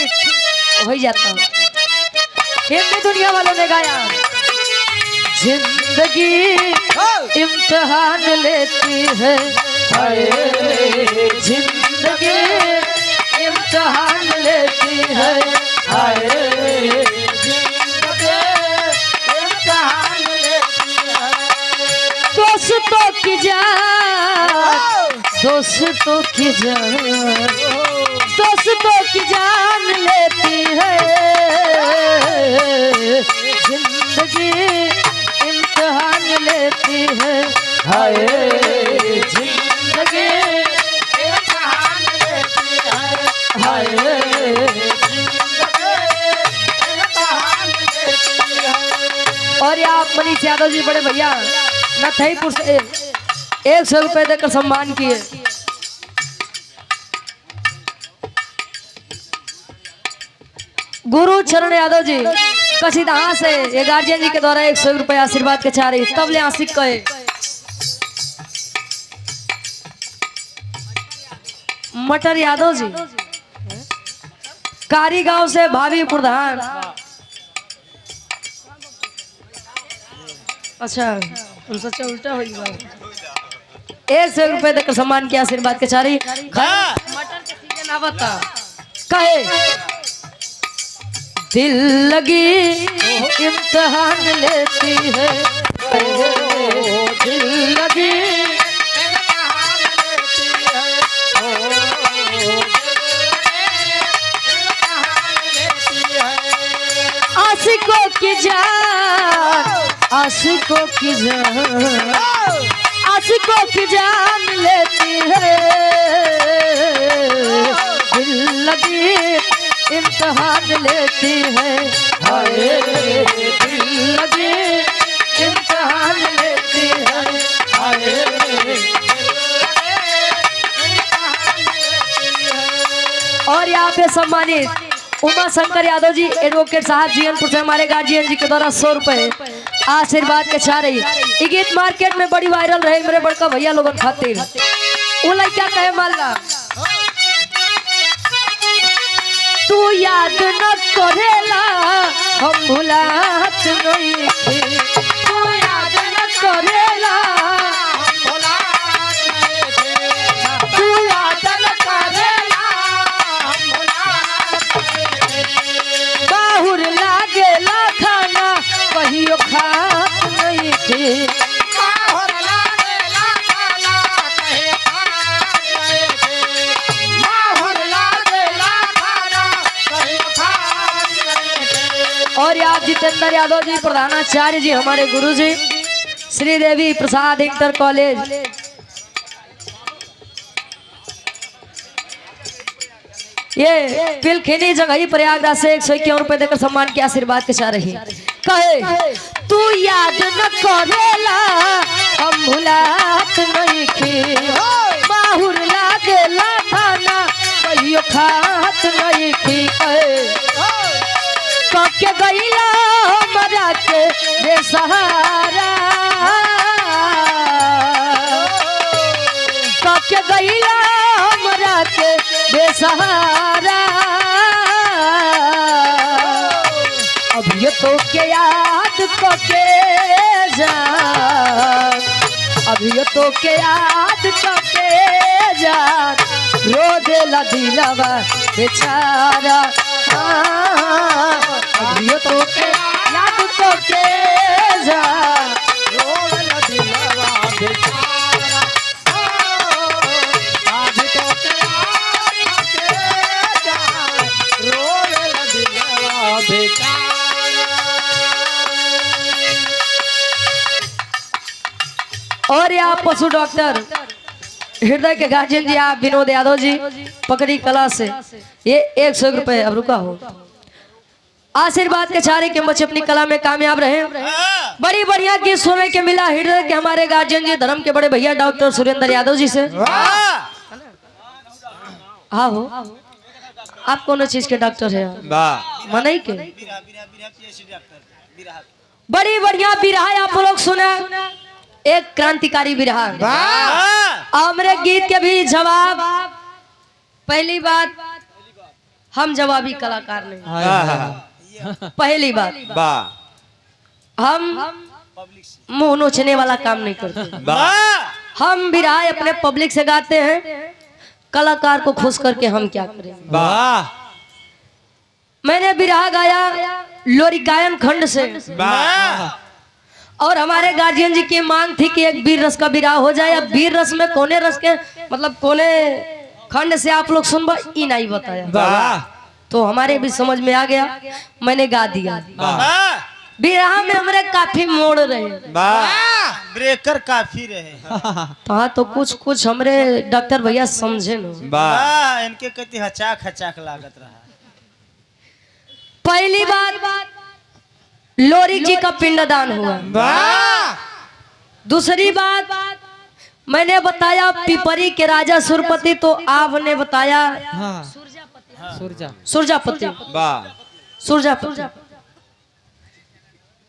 ठीक हो जाता। हिंदी दुनिया वालों ने गाया, जिंदगी इम्तिहान लेती है, जिंदगी इम्तिहान लेती है, दोस्तों की जान, दोस्तों की जान, दोस्तों की जान लेती है, जिंदगी इम्तिहान लेती है, जिंदगी इम्तिहान लेती है, और ये आप मनीष यादव जी बड़े भैया नथईपुर से 100 रुपए देकर सम्मान किए। गुरु चरण यादव जी कसीदहा से ये गार्जियन जी के द्वारा 100 रुपए आशीर्वाद के चाह रही तब ले आशिक कहे। मटर यादव जी कारी गांव से भाभी प्रधान। अच्छा उनसे उल्टा हो गया। 100 रुपए देकर सम्मान किया आशीर्वाद के चारी। मटर के सीजन आवता कहे दिल लगी इम्तिहान लेती है, दिल लगी इम्तिहान लेती है, आशिकों की जान, आशिकों की जान, आशिकों की जान लेती है, दिल लगी इम्तिहान लेती है, दिल लगी इम्तिहान लेती है, और यहाँ पे सम्मानित उमा शंकर यादव जी एडवोकेट साहब जीएनपुर से हमारे गार्जियन जी के द्वारा 100 रुपए आशीर्वाद के चाह रही। ये गीत मार्केट में बड़ी वायरल रहे मेरे बड़का भैया लोगों खातिर। वो क्या कहे मालगा तू याद न करेला हम भुलात नहीं थे, तू याद न करेला हम भुलात नहीं थे, तू याद न करेला हम भुलात नहीं थे, बाहुर लागेला खाना कहियो खात नहीं थे, बाहुर लागेला खाना कहियो खात नहीं थे, बाहुर लागेला और आप जितेंद्र यादव जी प्रधानाचार्य जी हमारे गुरु जी श्रीदेवी प्रसाद इंटर कॉलेज ये पिलखिनी जगही प्रयागराज से 151 रुपए देकर सम्मान के आशीर्वाद के चाह रही। कहे तू याद न करेला हम भुलात नहीं थे, बाहुर लागेला खाना कहियो खात नहीं थी, के गईला मरा के बेसहारा, के गईला मरा के बेसहारा, अब ये तो के याद को के जान, अब ये तो के याद को के जान, रो देला दिलवा बेचारा, अभियो तो के याद तो के जान, रोला दिलवा बेचारा, आज तो के याद के जान, रोला दिलवा बेचारा। और यहाँ पशु डॉक्टर हृदय के गार्जियन जी आप विनोद यादव जी पकड़ी कला से ये 100 रुपए अब रुका हो आशीर्वाद के चारे के बच्चे अपनी कला में कामयाब रहे। बड़ी बढ़िया गीत सुनने के मिला हृदय के हमारे गार्जियन जी धर्म के बड़े भैया डॉक्टर सुरेंद्र यादव जी से। हाँ हो आप कौन चीज के डॉक्टर है? मनई के बड़ी बढ़िया बिरहा आप लोग सुना, एक क्रांतिकारी बिरहा। हमारे गीत के भी जवाब पहली बात हम जवाबी कलाकार नहीं। वाह पहली बात, वाह हम मुंह नोचने वाला काम नहीं करते। वाह हम बिरहा अपने पब्लिक से गाते हैं, कलाकार को खुश करके हम क्या करेंगे। वाह मैंने बिरहा गाया लोरी गायन खंड से, वाह और हमारे गार्जियन जी की मांग थी कि एक वीर रस का बिरहा हो जाए। अब वीर रस में कोने रस के मतलब कोने खंड से आप लोग सुनबा ई नहीं बताया, वाह तो हमारे भी समझ में आ गया, मैंने गा दिया। वाह बिरहा में हमारे काफी मोड़ रहे, वाह ब्रेकर काफी रहे। तो हाँ तो कुछ कुछ हमरे डॉक्टर भैया समझे न। वाह इनके कहती हचाक हचाक लागत रहा। पहली बात, लोरी जी का पिंडदान हुआ। वाह दूसरी बात, मैंने बताया पिपरी के राजा सुरपति, तो आपने बताया सुरजापति। वाह सुरजापति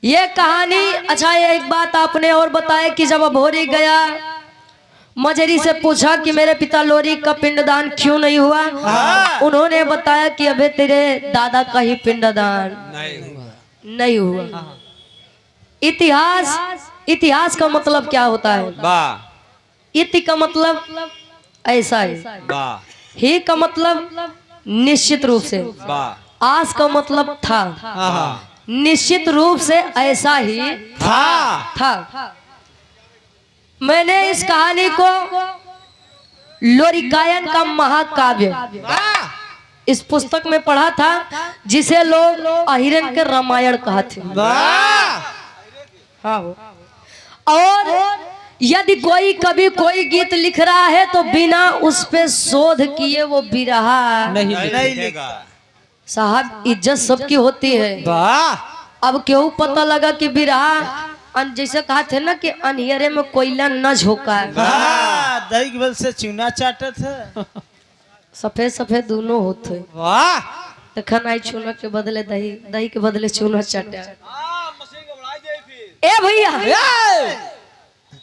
ये कहानी। अच्छा एक बात आपने और बताया कि जब अभोरी गया मजरी से पूछा कि मेरे पिता लोरी का पिंडदान क्यों नहीं हुआ, उन्होंने बताया कि अबे तेरे दादा का ही पिंडदान नहीं हुआ। इतिहास का मतलब क्या होता है? वाह इति का मतलब ऐसा है, वाह ही का मतलब निश्चित रूप से, वाह आस का मतलब था, निश्चित रूप से ऐसा ही था। मैंने इस कहानी को लोरी गायन का महाकाव्य इस पुस्तक में पढ़ा था, जिसे लोग अहिरन के रामायण कहते हैं। हाँ और यदि कोई कभी कोई गीत लिख रहा है तो बिना उस पे शोध किए वो बिरहा नहीं लिखा। साहब, इज्जत सबकी होती है। अब क्यों पता लगा कि बिरहा जैसे कहा थे ना कि अनहियरे में कोयला न झोंका है, दही के बल से चूना चाटत है। सफेद सफेद दोनों होते। देखा नहीं, चूना के बदले दही, दही के बदले चूना चाटा। ए भैया,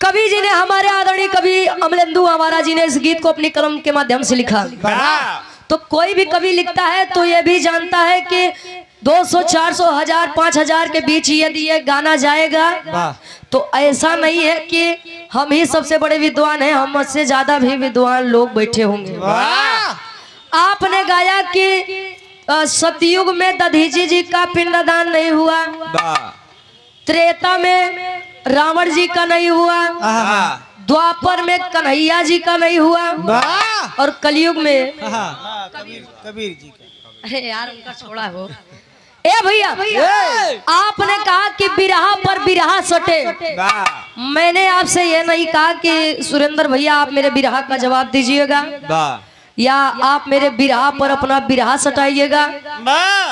कवि जी ने, हमारे आदरणीय कवि अमलेंदु हमारा जी ने इस गीत को अपनी कलम के माध्यम से लिखा। तो कोई भी कवि लिखता है तो ये भी जानता है कि 200, 400, 1000, 5000 के बीच यदि ये गाना जाएगा तो ऐसा नहीं है कि हम ही सबसे बड़े विद्वान हैं, हमसे ज्यादा भी विद्वान लोग बैठे होंगे। आपने गाया कि सतयुग में दधीची जी का पिंडदान नहीं हुआ, त्रेता में रावण जी का नहीं हुआ, द्वापर में कन्हैया जी का नहीं हुआ, और कलयुग में कबीर जी का। अरे यार उनका छोड़ा हो। ए भैया, आपने कहा कि बिरहा पर बिरहा सटे। मैंने आपसे ये नहीं कहा कि सुरेंद्र भैया आप मेरे बिरहा का जवाब दीजिएगा या आप मेरे बिरहा पर अपना बिरहा सटाइएगा।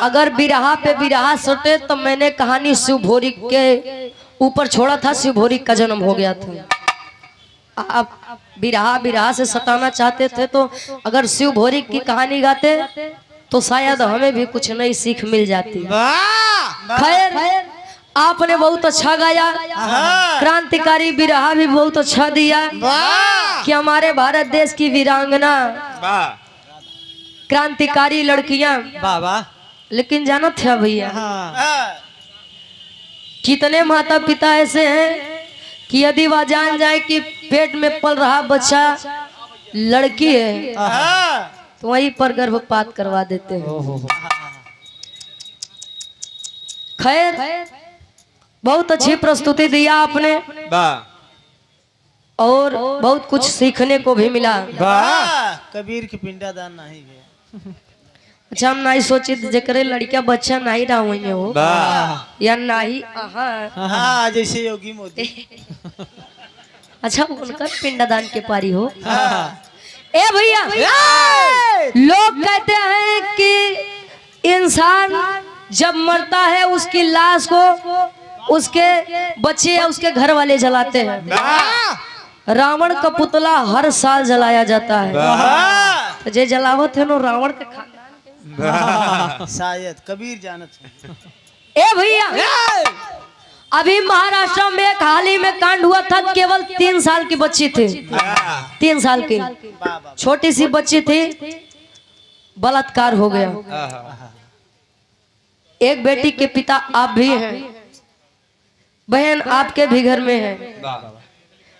अगर बिरहा पे बिरहा सटे तो मैंने कहानी शिव भोरी के ऊपर छोड़ा था, शिव भोरी का जन्म हो गया था। आप बिरहा से सटाना चाहते थे तो अगर शिव भोरी की कहानी गाते तो शायद हमें भी कुछ नई सीख मिल जाती। खैर, आपने बहुत अच्छा गाया, क्रांतिकारी बिरहा भी बहुत अच्छा दिया कि हमारे भारत देश की वीरांगना, क्रांतिकारी लड़कियां। लेकिन जाना था भैया, कितने माता पिता ऐसे हैं कि यदि वह जान जाए कि पेट में पल रहा बच्चा लड़की है तो वहीं पर गर्भपात करवा देते हैं। खैर, बहुत अच्छी प्रस्तुति दिया आपने और बहुत कुछ सीखने को भी मिला। कबीर के पिंडादान नहीं गया। अच्छा, हम नहीं सोची जेकरे लड़किया बच्चा नहीं रहा हुई हो या नहीं। हाँ, जैसे योगी मोदी। अच्छा, उनका पिंडदान के पारी हो। ए भैया, लोग कहते हैं कि इंसान जब मरता है उसकी लाश को उसके बच्चे या उसके घर वाले जलाते हैं। रावण का पुतला हर साल जलाया जाता है, तो जे जलावो थे नो रावण के खानदान शायद कबीर जानत। ए भैया, अभी महाराष्ट्र में एक हाल ही में कांड हुआ था, केवल 3 साल की बच्ची थी, 3 साल की छोटी सी बच्ची थी। बलात्कार हो गया। एक बेटी के पिता आप भी हैं, बहन आपके भी घर में है,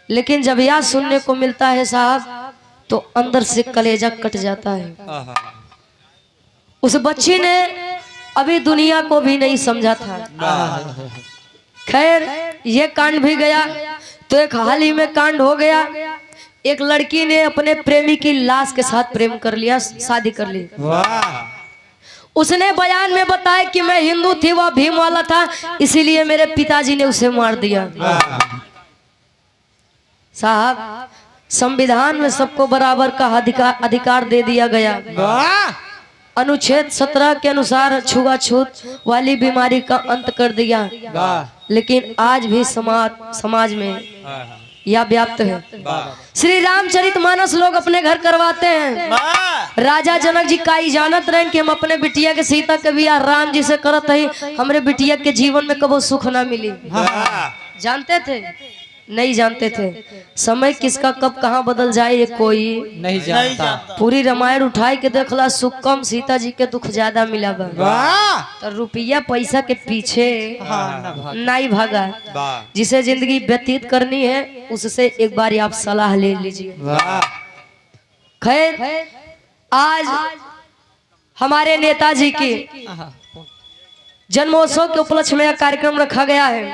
लेकिन जब यह सुनने को मिलता है साहब तो अंदर से कलेजा कट जाता है। उस बच्ची ने अभी दुनिया को भी नहीं समझा था। खैर ये कांड भी गया तो एक हाल ही में कांड हो गया। एक लड़की ने अपने प्रेमी की लाश के साथ प्रेम कर लिया, शादी कर ली। उसने बयान में बताया कि मैं हिंदू थी, वह भीम वाला था, इसीलिए मेरे पिताजी ने उसे मार दिया। साहब संविधान में सबको बराबर का अधिकार दे दिया गया। अनुच्छेद 17 के अनुसार छुआछूत वाली बीमारी का अंत कर दिया, लेकिन आज भी समाज में यह व्याप्त है। श्री रामचरितमानस लोग अपने घर करवाते हैं। राजा जनक जी का जानत रहे कि हम अपने बिटिया के सीता के बियाह राम जी से करत ही, हमरे बिटिया के जीवन में कबो सुख ना मिली। जानते थे? नहीं जानते थे। समय किसका कब कहाँ बदल जाए ये कोई नहीं जानता। पूरी रामायण उठाई के देखला, सुख कम सीता जी के दुख ज्यादा मिला बा। तो रुपया पैसा के पीछे नहीं भागा। जिसे जिंदगी व्यतीत करनी है उससे एक बार आप सलाह ले लीजिए। खैर आज हमारे नेताजी के जन्मोत्सव के उपलक्ष्य में कार्यक्रम रखा गया है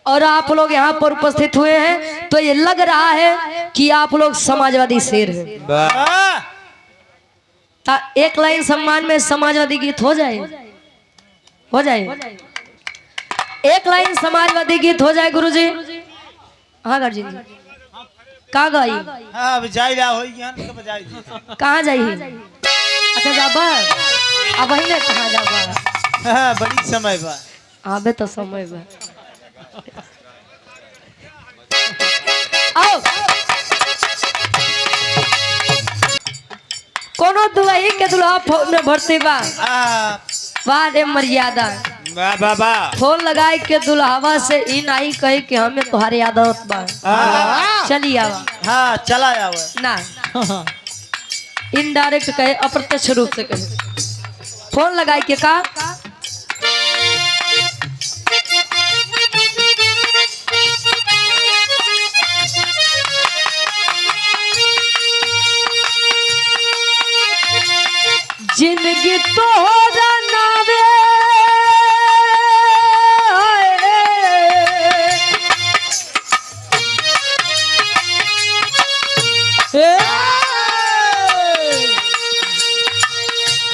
और आप लोग यहाँ पर उपस्थित हुए हैं, तो ये लग रहा है कि आप लोग समाजवादी शेर हैं। एक लाइन सम्मान में समाजवादी गीत हो जाए, हो जाए। एक लाइन समाजवादी गीत हो जाए गुरुजी। हाँ गार्जी जी कहाँ गई? अब जाई ला होई ज्ञान के बजाई। कहाँ जाई? अच्छा जाबा अब ही ने कहाँ जाबा? हां बड़ी समय बा। आबे तो समय बा। आओ कोनो दुआई के दुल्हा फोन में भरते बा। वाह रे मर्यादा। वाह वाह वाह। फोन लगाए के दुल्हावा से ई नहीं कहे कि हमें तुम्हारी आदत बा। चलिए आवा। हां चला आवे ना इनडायरेक्ट कहे, अप्रत्यक्ष रूप से कहे। फोन लगाए के का जिंदगी तोरा नावे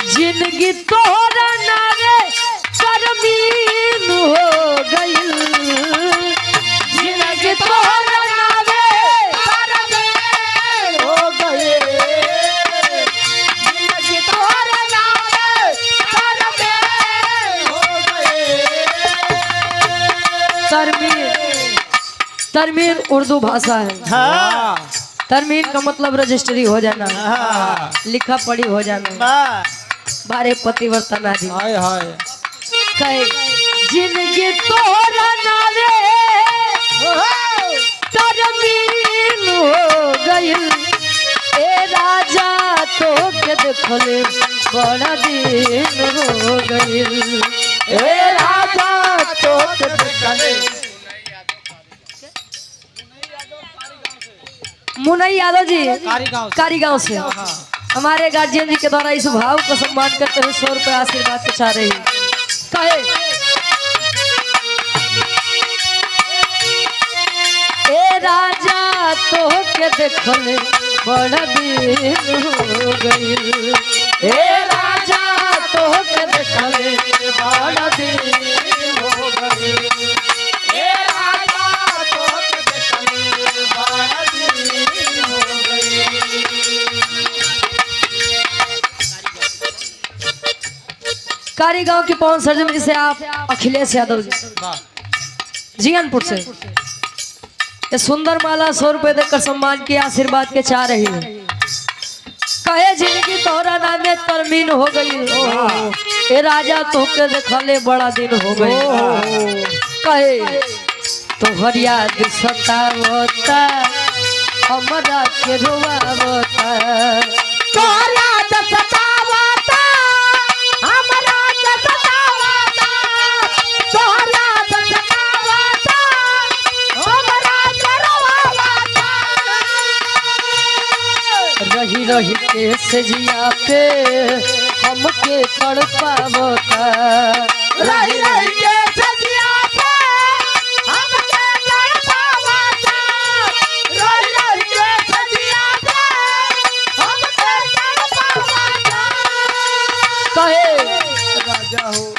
जिंदगी तोरा नावे शर्मीन हो गई। जिंदगी तोरा नावे शर्मीन हो गई। जिंदगी तोरा नावे शर्मीन हो गई। तरमीन उर्दू भाषा है। हां तरमीन का मतलब रजिस्ट्री हो जाना, लिखा पढ़ी हो जाना, बारे पतिवर्तन आदि। हाय हाय। कहे जिंदगी तोरा नावे तरमीन हो गइल। ए राजा तो के देखले बड़ा दिन हो गइल। ए राजा तो के देखले। मुनई यादव जी कारीगांव से हमारे गार्जियन जी के द्वारा इस भाव को सम्मान करते हुए 100 रुपये आशीर्वाद के चाह रही कहे ए राजा तो के देखले बड़ा दिन हो गइल। ए राजा तो के देखले बड़ा दिन हो गइल। ए राजा तो के देखले बड़ा दिन हो गइल। कारीगांव की पवन सरजमी से आप अखिलेश यादव जी जियानपुर से ये सुंदर माला 100 रुपए देकर सम्मान के आशीर्वाद के चाह रही है। कहे जिंदगी तोरा नामे तरमीन हो गई। ए राजा तो के देखले बड़ा दिन हो गई। कहे तोहर याद सतावता हमरा के रोवावता। तोहर याद सतावता रही के सजिया पे हमके तड़पावता रही रही के सजिया पे हमके तड़पावता रही रही के सजिया पे हमके तड़पावता कहे राजा हो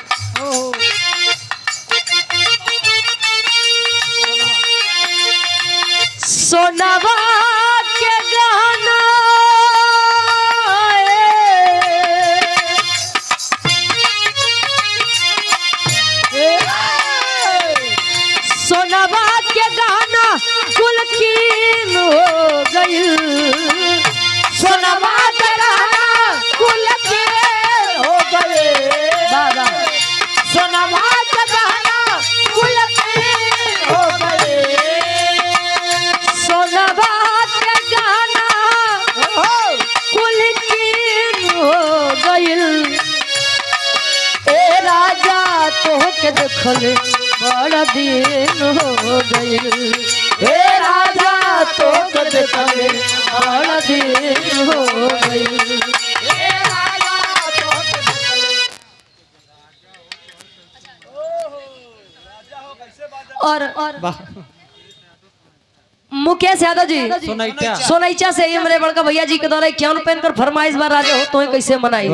सोनावा के गहना सोनावा के गहना कुल कीन हो गइल सोनावा के गहना कुल कीन हो गए बाबा सोनावा के गहना कुल कीन हो गए सोनावा के गहना कुल कीन हो गइल ए राजा तोहके देखल बड़ा दिन हो गइल ए राजा तोहके देखल बड़ा दिन हो गइल और मुकेश यादव जी सोनैचा सोनैचा से ये मेरे बड़का भैया जी के द्वारा 51 पहनकर फरमाइश बार राजा हो तो कैसे मनाई